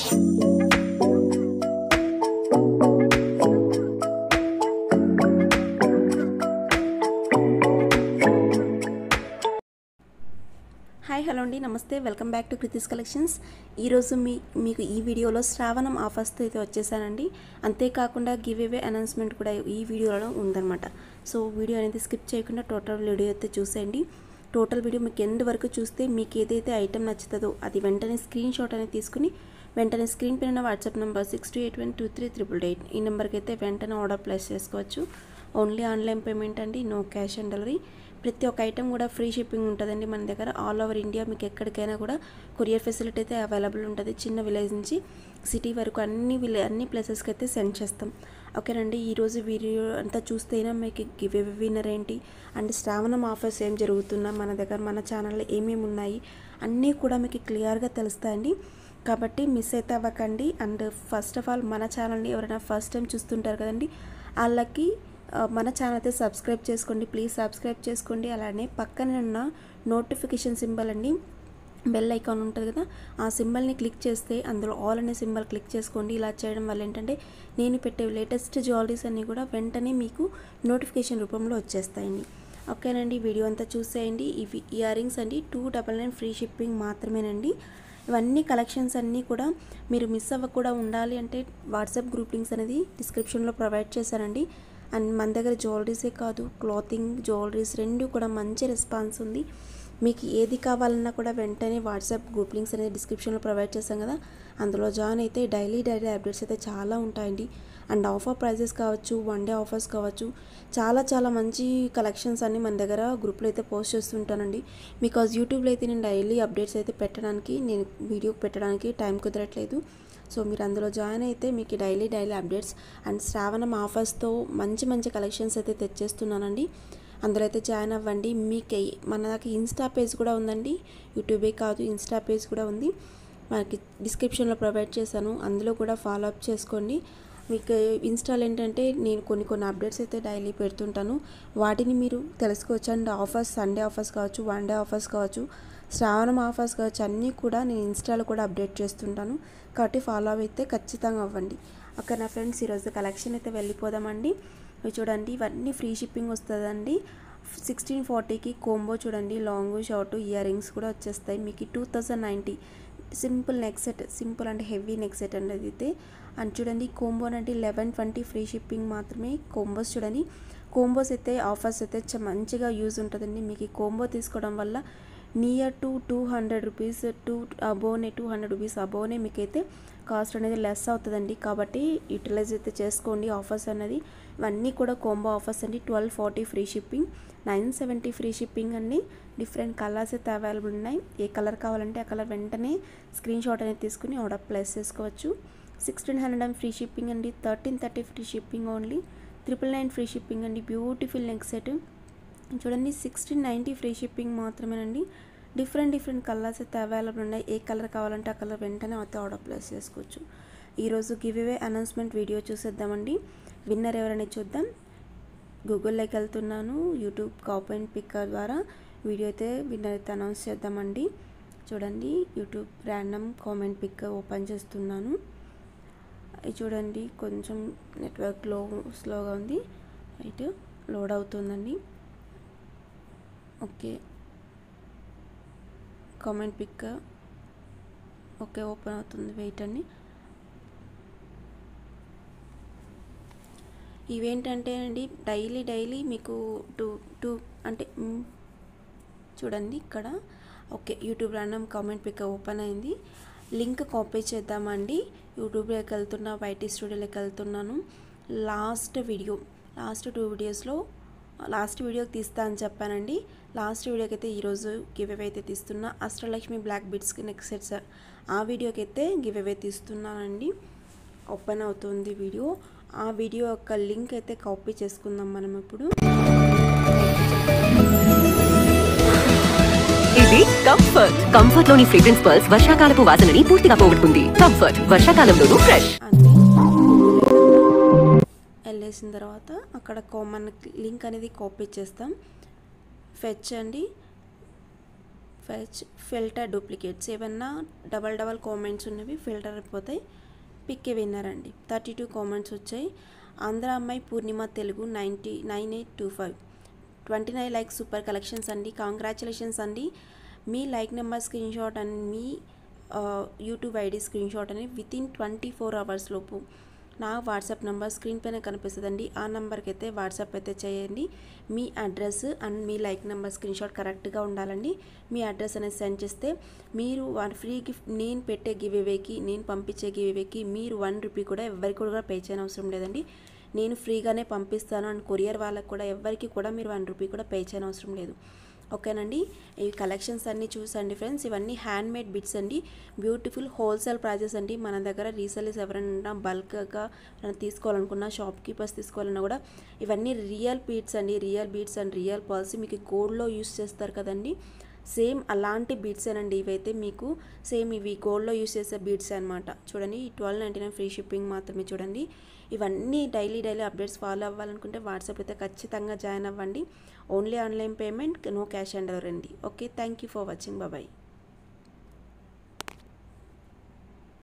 Hi hello అండి, నమస్తే. Welcome back to Kritis collections. ఈరోజు మీకు ఈ వీడియోలో శ్రావణం ఆఫర్స్తో అయితే వచ్చేసానండి. అంతేకాకుండా గివ్ అవే అనౌన్స్మెంట్ కూడా ఈ వీడియోలో ఉందన్నమాట. సో వీడియో అనేది స్కిప్ చేయకుండా టోటల్ వీడియో అయితే చూసేయండి. టోటల్ వీడియో మీకు ఎండ్ వరకు చూస్తే మీకు ఏదైతే ఐటెం నచ్చుతుందో అది వెంటనే స్క్రీన్ షాట్ అనేది తీసుకుని వెంటనే స్క్రీన్ పైన వాట్సాప్ నెంబర్ 62812388 ఈ నెంబర్కి అయితే వెంటనే ఆర్డర్ ప్లేస్ చేసుకోవచ్చు. ఓన్లీ ఆన్లైన్ పేమెంట్ అండి, నో క్యాష్ ఆన్ డెలివరీ. ప్రతి ఒక్క ఐటెం కూడా ఫ్రీ షిప్పింగ్ ఉంటుందండి మన దగ్గర. ఆల్ ఓవర్ ఇండియా మీకు ఎక్కడికైనా కూడా కొరియర్ ఫెసిలిటీ అయితే అవైలబుల్ ఉంటుంది. చిన్న విలేజ్ నుంచి సిటీ వరకు అన్ని ప్లేసెస్కి అయితే సెండ్ చేస్తాం. ఓకేనండి, ఈరోజు వీడియో అంతా చూస్తేనే మీకు గివ్ అవే విన్నర్ ఏంటి అండ్ శ్రావణం ఆఫర్స్ ఏం జరుగుతున్నా మన దగ్గర మన ఛానల్లో ఏమేమి ఉన్నాయి అన్నీ కూడా మీకు క్లియర్గా తెలుస్తాయండి. కాబట్టి మిస్ అయితే అవ్వకండి. అండ్ ఫస్ట్ ఆఫ్ ఆల్ మన ఛానల్ని ఎవరైనా ఫస్ట్ టైం చూస్తుంటారు కదండి, వాళ్ళకి మన ఛానల్ అయితే సబ్స్క్రైబ్ చేసుకోండి. ప్లీజ్ సబ్స్క్రైబ్ చేసుకోండి. అలానే పక్కనే ఉన్న నోటిఫికేషన్ సింబల్ అండి, బెల్ ఐకాన్ ఉంటుంది కదా, ఆ సింబల్ని క్లిక్ చేస్తే అందులో ఆల్ అనే సింబల్ క్లిక్ చేసుకోండి. ఇలా చేయడం వల్ల ఏంటంటే నేను పెట్టే లేటెస్ట్ జ్యువెలరీస్ అన్నీ కూడా వెంటనే మీకు నోటిఫికేషన్ రూపంలో వచ్చేస్తాయండి. ఓకేనండి, వీడియో అంతా చూసేయండి. ఇవి ఇయర్ రింగ్స్ అండి, 299 ఫ్రీ షిప్పింగ్ మాత్రమేనండి. ఇవన్నీ కలెక్షన్స్ అన్నీ కూడా మీరు మిస్ అవ్వకుండా ఉండాలి అంటే వాట్సాప్ గ్రూప్ లింక్స్ అనేది డిస్క్రిప్షన్లో ప్రొవైడ్ చేశానండి. అండ్ మన దగ్గర జ్యువెలరీసే కాదు, క్లాతింగ్, జ్యువెలరీస్ రెండు కూడా మంచి రెస్పాన్స్ ఉంది. మీకు ఏది కావాలన్నా కూడా వెంటనే వాట్సాప్ గ్రూప్ లింక్స్ అనేది డిస్క్రిప్షన్లో ప్రొవైడ్ చేశాం కదా, అందులో జాయిన్ అయితే డైలీ అప్డేట్స్ అయితే చాలా ఉంటాయండి. అండ్ ఆఫర్ ప్రైజెస్ కావచ్చు, వన్ డే ఆఫర్స్ కావచ్చు, చాలా మంచి కలెక్షన్స్ అన్నీ మన దగ్గర గ్రూప్లో అయితే పోస్ట్ చేస్తుంటానండి. బికాజ్ యూట్యూబ్లో అయితే నేను డైలీ అప్డేట్స్ అయితే నేను వీడియో పెట్టడానికి టైం కుదరట్లేదు. సో మీరు అందులో జాయిన్ అయితే మీకు డైలీ అప్డేట్స్ అండ్ శ్రావణం ఆఫర్స్తో మంచి కలెక్షన్స్ అయితే తెచ్చేస్తున్నానండి. అందులో అయితే జాయిన్ అవ్వండి. మీకు మన దగ్గర ఇన్స్టా పేజ్ కూడా ఉందండి, యూట్యూబే కాదు ఇన్స్టా పేజ్ కూడా ఉంది, మనకి డిస్క్రిప్షన్లో ప్రొవైడ్ చేశాను. అందులో కూడా ఫాలో అప్ చేసుకోండి. మీకు ఇన్స్టాల్ ఏంటంటే నేను కొన్ని అప్డేట్స్ అయితే డైలీ పెడుతుంటాను, వాటిని మీరు తెలుసుకోవచ్చు. అండ్ ఆఫర్స్, సండే ఆఫర్స్ కావచ్చు, వన్ డే ఆఫర్స్ కావచ్చు, శ్రావణం ఆఫర్స్ కావచ్చు, అన్నీ కూడా నేను ఇన్స్టాలో కూడా అప్డేట్ చేస్తుంటాను. కాబట్టి ఫాలో అయితే ఖచ్చితంగా అవ్వండి. ఓకే నా ఫ్రెండ్స్, ఈరోజు కలెక్షన్ అయితే వెళ్ళిపోదామండి. ఇవి చూడండి, ఇవన్నీ ఫ్రీ షిప్పింగ్ వస్తుందండి. 1640కి కోంబో చూడండి, లాంగ్ షార్ట్ ఇయర్ రింగ్స్ కూడా వచ్చేస్తాయి మీకు 2090. Simple neck set, simple and heavy neck set అండి అది అయితే. అండ్ చూడండి కోంబో అంటే 1120 ఫ్రీ షిప్పింగ్ మాత్రమే. కోంబోస్ చూడండి, కోంబోస్ అయితే ఆఫర్స్ అయితే మంచిగా యూజ్ ఉంటుందండి. మీకు ఈ కోంబో తీసుకోవడం వల్ల నియర్ టు 200 రూపీస్, 200 రూపీస్ అబోనే మీకైతే కాస్ట్ అనేది లెస్ అవుతుందండి. కాబట్టి యూటిలైజ్ అయితే చేసుకోండి ఆఫర్స్ అన్నది. ఇవన్నీ కూడా కోంబో ఆఫర్స్ అండి. 1240 ఫ్రీ షిప్పింగ్, 970 ఫ్రీ షిప్పింగ్ అండి. డిఫరెంట్ కలర్స్ అయితే అవైలబుల్ ఉన్నాయి. ఏ కలర్ కావాలంటే ఆ కలర్ వెంటనే స్క్రీన్ షాట్ అనేది తీసుకుని ఆర్డర్ ప్లేస్ చేసుకోవచ్చు. 1600 ఫ్రీ షిప్పింగ్ అండి, 1330 free shipping only, 999 free shipping అండి. బ్యూటిఫుల్ నెక్ సెట్ చూడండి, 1690 ఫ్రీ షిప్పింగ్ మాత్రమేనండి. డిఫరెంట్ కలర్స్ అయితే అవైలబుల్ ఉన్నాయి. ఏ కలర్ కావాలంటే ఆ కలర్ వెంటనే అయితే ఆర్డర్ ప్లేస్ చేసుకోవచ్చు. ఈరోజు గివ్ అవే అనౌన్స్మెంట్ వీడియో చూసేద్దామండి. విన్నర్ ఎవరైనా చూద్దాం. గూగుల్లోకి వెళ్తున్నాను, యూట్యూబ్ కాపీ అండ్ పిక్కర్ ద్వారా వీడియో అయితే విన్నర్ అయితే అనౌన్స్ చేద్దామండి. చూడండి, YouTube random comment pick open చేస్తున్నాను. ఇది చూడండి, కొంచెం నెట్వర్క్ స్లోగా ఉంది, రైట్ లోడ్ అవుతుందండి. Okay, comment pick okay open అవుతుంది, వెయిట్ అండి. ఇవేంటంటే అండి డైలీ మీకు టూ అంటే చూడండి ఇక్కడ. Okay, YouTube random comment pick open అయింది. లింక్ కాపీ చేద్దామండి. యూట్యూబ్లోకి వెళ్తున్నా, వైటీ స్టూడియోలోకి వెళ్తున్నాను. లాస్ట్ 2 వీడియోస్లో లాస్ట్ వీడియోకి తీస్తా అని చెప్పానండి. లాస్ట్ వీడియోకి అయితే ఈరోజు గివ్ అవే అయితే తీస్తున్నా. అష్టలక్ష్మి బ్లాక్ బిట్స్కి నెక్ సెట్స్ ఆ వీడియోకి అయితే గివ్ అవే తీస్తున్నానండి. ఓపెన్ అవుతుంది వీడియో. ఆ వీడియో యొక్క లింక్ అయితే కాపీ చేసుకుందాం మనం ఇప్పుడు. ఇది కంఫర్ట్ లోని ఫ్రేగ్రెన్స్ పర్ల్స్ వర్షాకాలపు వాసనని పూర్తిగా పోగొట్టుకుంది. కంఫర్ట్ వర్షాకాలంలోనూ ఫ్రెష్. వెళ్ళేసిన తర్వాత అక్కడ కామన్ లింక్ అనేది కాపీ చేస్తాం. ఫెచ్ అండి, ఫెచ్ ఫిల్టర్ డూప్లికేట్స్ ఏమన్నా డబల్ కామెంట్స్ ఉన్నవి ఫిల్టర్ అయిపోతాయి. పిక్ విన్నర్ అండి. 32 కామెంట్స్ వచ్చాయి. ఆంధ్ర అమ్మాయి Purnima Telugu 9825 29 likes. Super collections అండి. కాంగ్రాచులేషన్స్ అండి. మీ like number screenshot and మీ యూట్యూబ్ ఐడి స్క్రీన్ షాట్ అని వితిన్ 24 అవర్స్ లోపు నా వాట్సాప్ నెంబర్ స్క్రీన్ పైన కనిపిస్తుందండి. ఆ నెంబర్కి అయితే వాట్సాప్ అయితే చేయండి. మీ అడ్రస్ అండ్ మీ లైక్ నెంబర్ స్క్రీన్ షాట్ కరెక్ట్గా ఉండాలండి. మీ అడ్రస్ అనేది సెండ్ చేస్తే మీరు ఫ్రీ గిఫ్ట్ నేను పెట్టే గివ్ అవేకి, నేను పంపించే గివ్ అవేకి మీరు 1 రూపీ కూడా ఎవరికి కూడా పే చేయని అవసరం లేదండి. నేను ఫ్రీగానే పంపిస్తాను. అండ్ కొరియర్ వాళ్ళకి కూడా ఎవరికి కూడా మీరు 1 రూపీ కూడా పే చేయని అవసరం లేదు. ఓకేనండి. ఈ కలెక్షన్స్ అన్నీ చూసండి ఫ్రెండ్స్. ఇవన్నీ హ్యాండ్ మేడ్ బిట్స్ అండి. బ్యూటిఫుల్ హోల్సేల్ ప్రైజెస్ అండి. మన దగ్గర రీసెల్లర్స్ ఎవరైనా బల్క్గా తీసుకోవాలనుకున్నా, షాప్ కీపర్స్ తీసుకోవాలన్నా కూడా ఇవన్నీ రియల్ బీట్స్ అండి. Real beats and real pearls మీకు గోల్డ్లో యూస్ చేస్తారు కదండి, సేమ్ అలాంటి బీట్సేనండి ఇవైతే. మీకు సేమ్ ఇవి గోల్డ్లో యూస్ చేసే బీట్స్ అనమాట. చూడండి 1299 ఫ్రీ షిప్పింగ్ మాత్రమే. చూడండి ఇవన్నీ డైలీ అప్డేట్స్ ఫాలో అవ్వాలనుకుంటే వాట్సాప్ అయితే ఖచ్చితంగా జాయిన్ అవ్వండి. Only online payment, no cash on delivery అండి. Okay, thank you for watching. Bye.